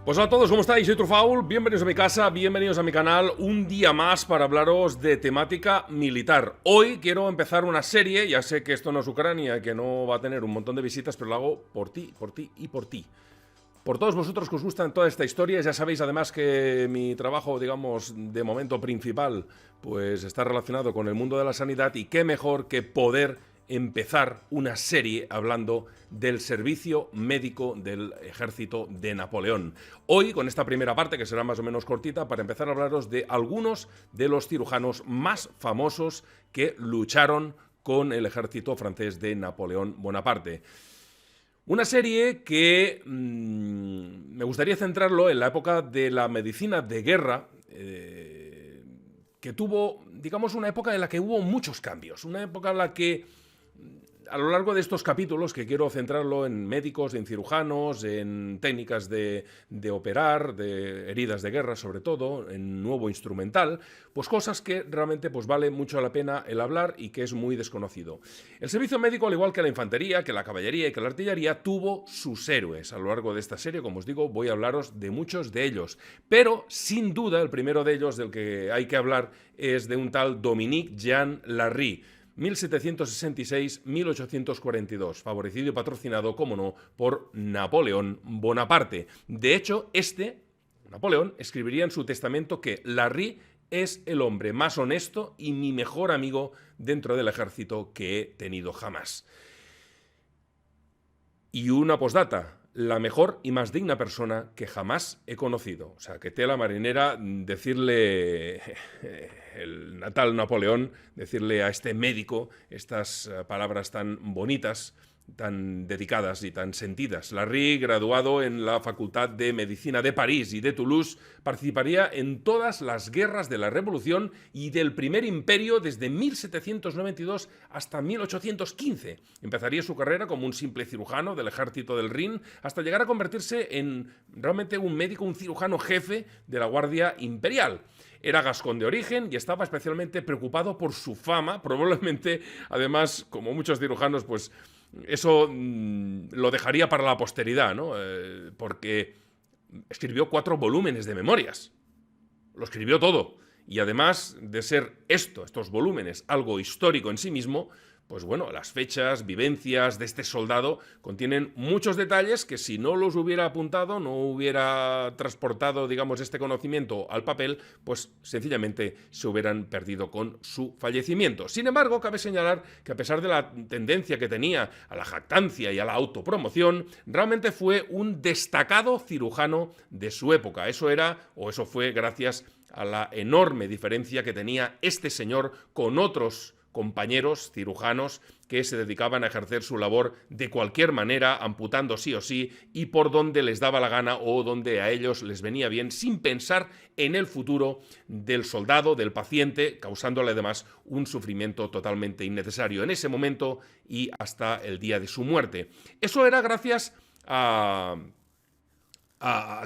Pues hola a todos, ¿cómo estáis? Soy Trufaul, bienvenidos a mi casa, bienvenidos a mi canal, un día más para hablaros de temática militar. Hoy quiero empezar una serie, ya sé que esto no es Ucrania, que no va a tener un montón de visitas, pero lo hago por ti y por ti. Por todos vosotros que os gustan toda esta historia, ya sabéis además que mi trabajo, digamos, de momento principal, pues está relacionado con el mundo de la sanidad y qué mejor que poder empezar una serie hablando del servicio médico del ejército de Napoleón. Hoy, con esta primera parte, que será más o menos cortita, para empezar a hablaros de algunos de los cirujanos más famosos que lucharon con el ejército francés de Napoleón Bonaparte. Una serie que me gustaría centrarlo en la época de la medicina de guerra, que tuvo, digamos, una época en la que hubo muchos cambios, una época en la que a lo largo de estos capítulos, que quiero centrarlo en médicos, en cirujanos, en técnicas de operar, de heridas de guerra sobre todo, en nuevo instrumental, pues cosas que realmente pues vale mucho la pena el hablar y que es muy desconocido. El servicio médico, al igual que la infantería, que la caballería y que la artillería, tuvo sus héroes. A lo largo de esta serie, como os digo, voy a hablaros de muchos de ellos. Pero, sin duda, el primero de ellos del que hay que hablar es de un tal Dominique Jean Larrey, 1766-1842, favorecido y patrocinado, como no, por Napoleón Bonaparte. De hecho, Napoleón, escribiría en su testamento que Larrey es el hombre más honesto y mi mejor amigo dentro del ejército que he tenido jamás. Y una postdata: la mejor y más digna persona que jamás he conocido. O sea, que tela marinera decirle el natal Napoleón, decirle a este médico estas palabras tan bonitas, tan dedicadas y tan sentidas. Larrey, graduado en la Facultad de Medicina de París y de Toulouse, participaría en todas las guerras de la Revolución y del Primer Imperio desde 1792 hasta 1815. Empezaría su carrera como un simple cirujano del ejército del Rin hasta llegar a convertirse en realmente un médico, un cirujano jefe de la Guardia Imperial. Era gascón de origen y estaba especialmente preocupado por su fama, probablemente, además, como muchos cirujanos, pues eso lo dejaría para la posteridad, ¿no? Porque escribió 4 volúmenes de memorias. Lo escribió todo. Y además de ser estos volúmenes, algo histórico en sí mismo, pues bueno, las fechas, vivencias de este soldado contienen muchos detalles que si no los hubiera apuntado, no hubiera transportado, digamos, este conocimiento al papel, pues sencillamente se hubieran perdido con su fallecimiento. Sin embargo, cabe señalar que a pesar de la tendencia que tenía a la jactancia y a la autopromoción, realmente fue un destacado cirujano de su época. Eso fue gracias a la enorme diferencia que tenía este señor con otros compañeros cirujanos que se dedicaban a ejercer su labor de cualquier manera, amputando sí o sí y por donde les daba la gana o donde a ellos les venía bien, sin pensar en el futuro del soldado, del paciente, causándole además un sufrimiento totalmente innecesario en ese momento y hasta el día de su muerte. Eso era gracias a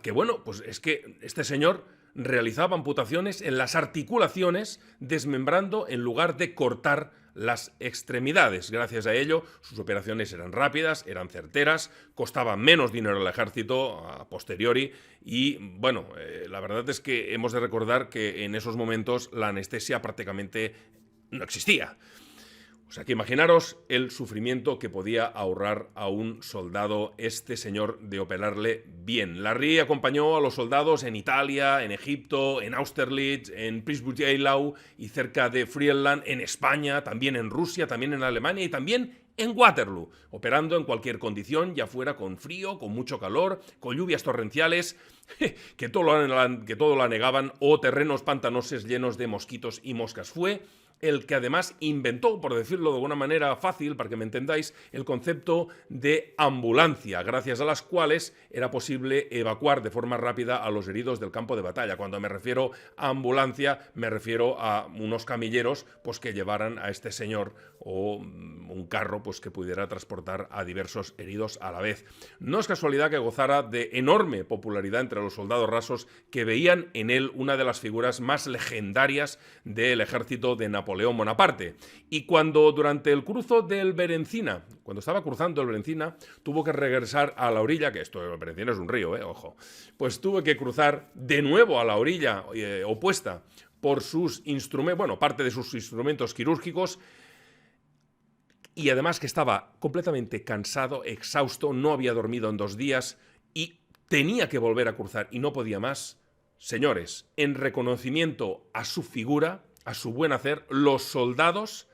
que, bueno, pues es que este señor realizaba amputaciones en las articulaciones, desmembrando en lugar de cortar las extremidades. Gracias a ello, sus operaciones eran rápidas, eran certeras, costaban menos dinero al ejército a posteriori y, bueno, la verdad es que hemos de recordar que en esos momentos la anestesia prácticamente no existía. O sea que imaginaros el sufrimiento que podía ahorrar a un soldado este señor de operarle bien. Larrey acompañó a los soldados en Italia, en Egipto, en Austerlitz, en Preußen-Eylau y cerca de Friedland, en España, también en Rusia, también en Alemania y también en Waterloo, operando en cualquier condición, ya fuera con frío, con mucho calor, con lluvias torrenciales, que todo lo anegaban, o terrenos pantanosos llenos de mosquitos y moscas. Fue el que además inventó, por decirlo de alguna manera fácil, para que me entendáis, el concepto de ambulancia, gracias a las cuales era posible evacuar de forma rápida a los heridos del campo de batalla. Cuando me refiero a ambulancia, me refiero a unos camilleros pues, que llevaran a este señor o un carro pues, que pudiera transportar a diversos heridos a la vez. No es casualidad que gozara de enorme popularidad entre los soldados rasos que veían en él una de las figuras más legendarias del ejército de Napoleón Napoleón Bonaparte. Y cuando durante el cruzo del Berencina, cuando estaba cruzando el Berencina, tuvo que regresar a la orilla, que esto el Berencina es un río, ojo, pues tuvo que cruzar de nuevo a la orilla opuesta por sus instrumentos, bueno, parte de sus instrumentos quirúrgicos, y además que estaba completamente cansado, exhausto, no había dormido en 2 días y tenía que volver a cruzar y no podía más. Señores, en reconocimiento a su figura, a su buen hacer, los soldados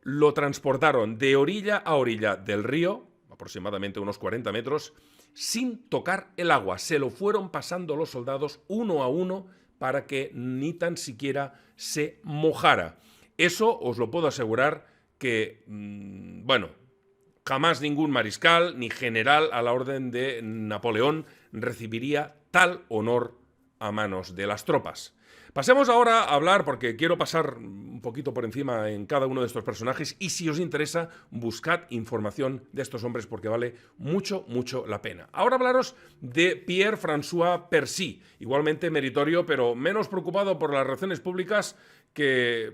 lo transportaron de orilla a orilla del río, aproximadamente unos 40 metros, sin tocar el agua. Se lo fueron pasando los soldados uno a uno para que ni tan siquiera se mojara. Eso os lo puedo asegurar que, bueno, jamás ningún mariscal ni general a la orden de Napoleón recibiría tal honor a manos de las tropas. Pasemos ahora a hablar, porque quiero pasar un poquito por encima en cada uno de estos personajes, y si os interesa, buscad información de estos hombres porque vale mucho, mucho la pena. Ahora hablaros de Pierre-François Percy, igualmente meritorio, pero menos preocupado por las relaciones públicas que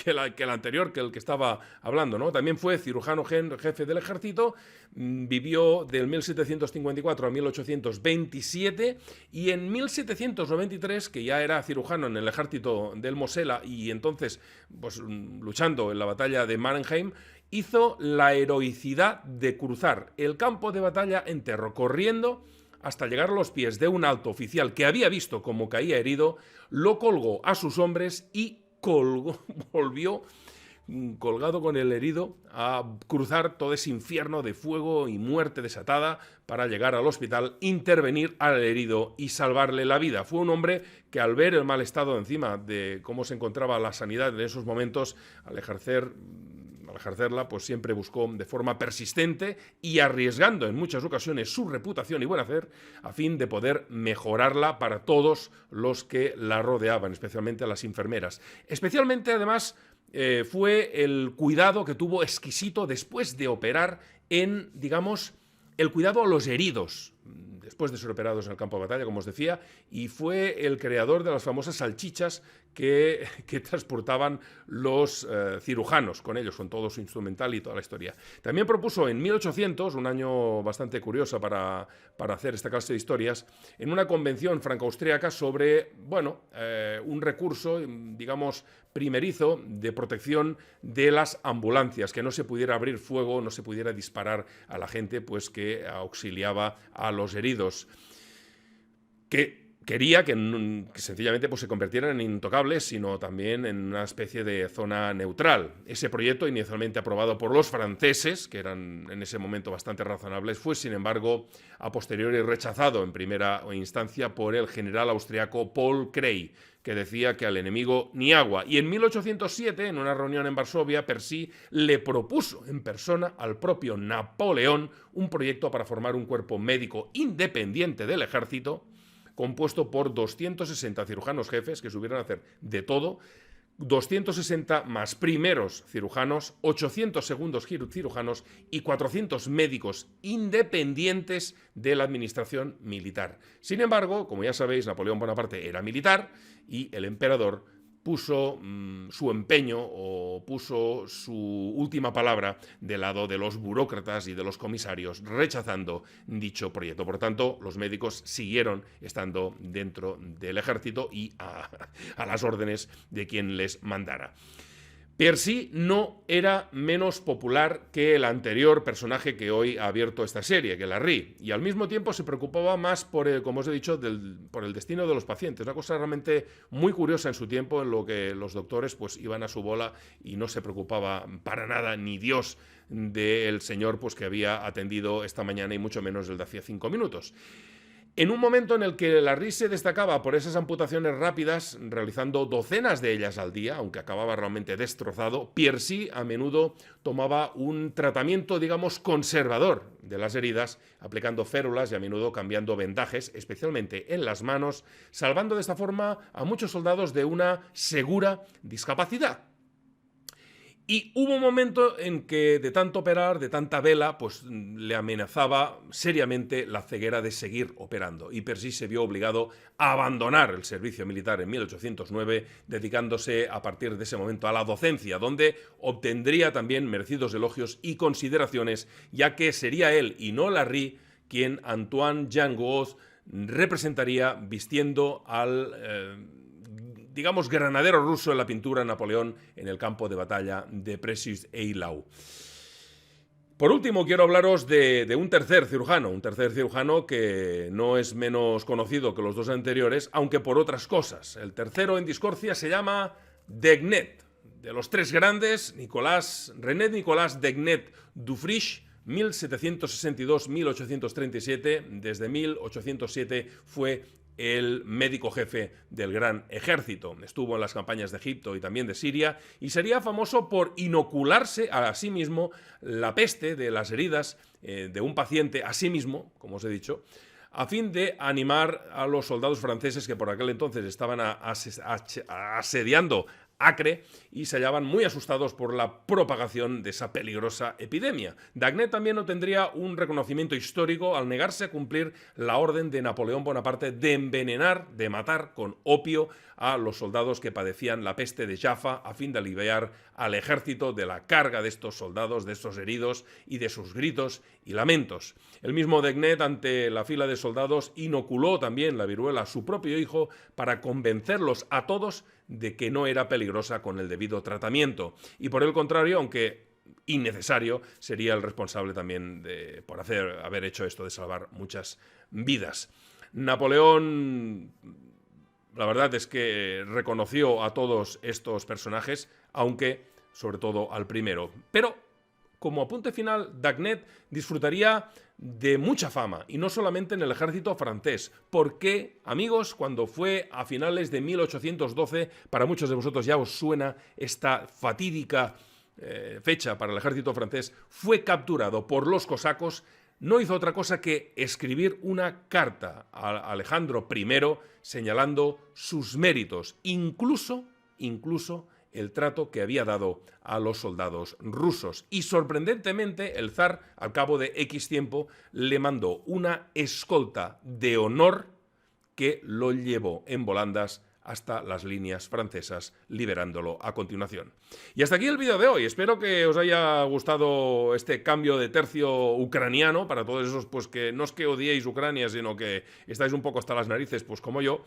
el anterior, que el que estaba hablando, ¿no? También fue cirujano jefe del ejército, vivió del 1754 a 1827 y en 1793, que ya era cirujano en el ejército del Mosela y entonces pues, luchando en la batalla de Mannerheim, hizo la heroicidad de cruzar el campo de batalla entero corriendo hasta llegar a los pies de un alto oficial que había visto cómo caía herido, lo colgó a sus hombres y volvió colgado con el herido a cruzar todo ese infierno de fuego y muerte desatada para llegar al hospital, intervenir al herido y salvarle la vida. Fue un hombre que al ver el mal estado encima de cómo se encontraba la sanidad en esos momentos, al ejercerla, pues siempre buscó de forma persistente y arriesgando en muchas ocasiones su reputación y buen hacer a fin de poder mejorarla para todos los que la rodeaban, especialmente a las enfermeras. Especialmente, además, fue el cuidado que tuvo exquisito después de operar en, digamos, el cuidado a los heridos, después de ser operados en el campo de batalla, como os decía, y fue el creador de las famosas salchichas que transportaban los cirujanos con ellos, con todo su instrumental y toda la historia. También propuso en 1800, un año bastante curioso para hacer esta clase de historias, en una convención franco-austríaca sobre, bueno, un recurso, digamos, primerizo de protección de las ambulancias, que no se pudiera abrir fuego, no se pudiera disparar a la gente pues que auxiliaba a los heridos, que quería que sencillamente pues, se convirtieran en intocables, sino también en una especie de zona neutral. Ese proyecto, inicialmente aprobado por los franceses, que eran en ese momento bastante razonables, fue, sin embargo, a posteriori rechazado en primera instancia por el general austriaco Paul Kray, que decía que al enemigo ni agua. Y en 1807, en una reunión en Varsovia, Percy le propuso en persona al propio Napoleón un proyecto para formar un cuerpo médico independiente del ejército, compuesto por 260 cirujanos jefes que supieran hacer de todo, 260 más primeros cirujanos, 800 segundos cirujanos y 400 médicos independientes de la administración militar. Sin embargo, como ya sabéis, Napoleón Bonaparte era militar y el emperador puso su empeño o puso su última palabra del lado de los burócratas y de los comisarios, rechazando dicho proyecto. Por tanto, los médicos siguieron estando dentro del ejército y a las órdenes de quien les mandara. Percy no era menos popular que el anterior personaje que hoy ha abierto esta serie, que Larry, y al mismo tiempo se preocupaba más por, como os he dicho, por el destino de los pacientes. Una cosa realmente muy curiosa en su tiempo, en lo que los doctores pues iban a su bola y no se preocupaba para nada ni Dios del señor pues que había atendido esta mañana y mucho menos el de hacía 5 minutos. En un momento en el que Larry se destacaba por esas amputaciones rápidas, realizando docenas de ellas al día, aunque acababa realmente destrozado, Percy a menudo tomaba un tratamiento, digamos, conservador de las heridas, aplicando férulas y a menudo cambiando vendajes, especialmente en las manos, salvando de esta forma a muchos soldados de una segura discapacidad. Y hubo un momento en que de tanto operar, de tanta vela, pues le amenazaba seriamente la ceguera de seguir operando. Y Percy se vio obligado a abandonar el servicio militar en 1809, dedicándose a partir de ese momento a la docencia, donde obtendría también merecidos elogios y consideraciones, ya que sería él y no Larry quien Antoine Jean Gouault representaría vistiendo al digamos, granadero ruso en la pintura Napoleón en el campo de batalla de Precieux's-Eylau. Por último, quiero hablaros de un tercer cirujano que no es menos conocido que los dos anteriores, aunque por otras cosas. El tercero en discordia se llama Degnet. De los tres grandes, René Nicolas Degnet Dufriche, 1762-1837, desde 1807 fue el médico jefe del Gran Ejército. Estuvo en las campañas de Egipto y también de Siria y sería famoso por inocularse a sí mismo la peste de las heridas de un paciente a sí mismo, como os he dicho, a fin de animar a los soldados franceses que por aquel entonces estaban asediando Acre y se hallaban muy asustados por la propagación de esa peligrosa epidemia. Degnet también obtendría un reconocimiento histórico al negarse a cumplir la orden de Napoleón Bonaparte de envenenar, de matar con opio a los soldados que padecían la peste de Jaffa a fin de aliviar al ejército de la carga de estos soldados, de estos heridos y de sus gritos y lamentos. El mismo Degnet, ante la fila de soldados, inoculó también la viruela a su propio hijo para convencerlos a todos de que no era peligrosa con el debido tratamiento. Y por el contrario, aunque innecesario, sería el responsable también por haber hecho esto de salvar muchas vidas. Napoleón, la verdad es que reconoció a todos estos personajes, aunque sobre todo al primero. Pero, como apunte final, Degnet disfrutaría de mucha fama, y no solamente en el ejército francés, porque, amigos, cuando fue a finales de 1812, para muchos de vosotros ya os suena esta fatídica fecha para el ejército francés, fue capturado por los cosacos. No hizo otra cosa que escribir una carta a Alejandro I señalando sus méritos, incluso el trato que había dado a los soldados rusos. Y sorprendentemente el zar, al cabo de X tiempo, le mandó una escolta de honor que lo llevó en volandas hasta las líneas francesas, liberándolo a continuación. Y hasta aquí el vídeo de hoy. Espero que os haya gustado este cambio de tercio ucraniano, para todos esos pues que no es que odiéis Ucrania, sino que estáis un poco hasta las narices, pues como yo.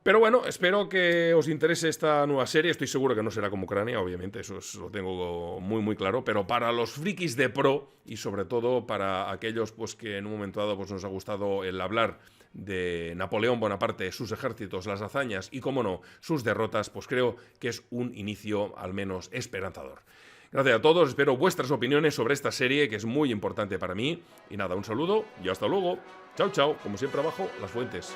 Pero bueno, espero que os interese esta nueva serie. Estoy seguro que no será como Ucrania, obviamente, eso lo tengo muy claro. Pero para los frikis de pro y sobre todo para aquellos pues que en un momento dado pues, nos ha gustado el hablar de Napoleón Bonaparte, sus ejércitos, las hazañas y, cómo no, sus derrotas, pues creo que es un inicio al menos esperanzador. Gracias a todos, espero vuestras opiniones sobre esta serie que es muy importante para mí. Y nada, un saludo y hasta luego. Chao, chao. Como siempre abajo, las fuentes.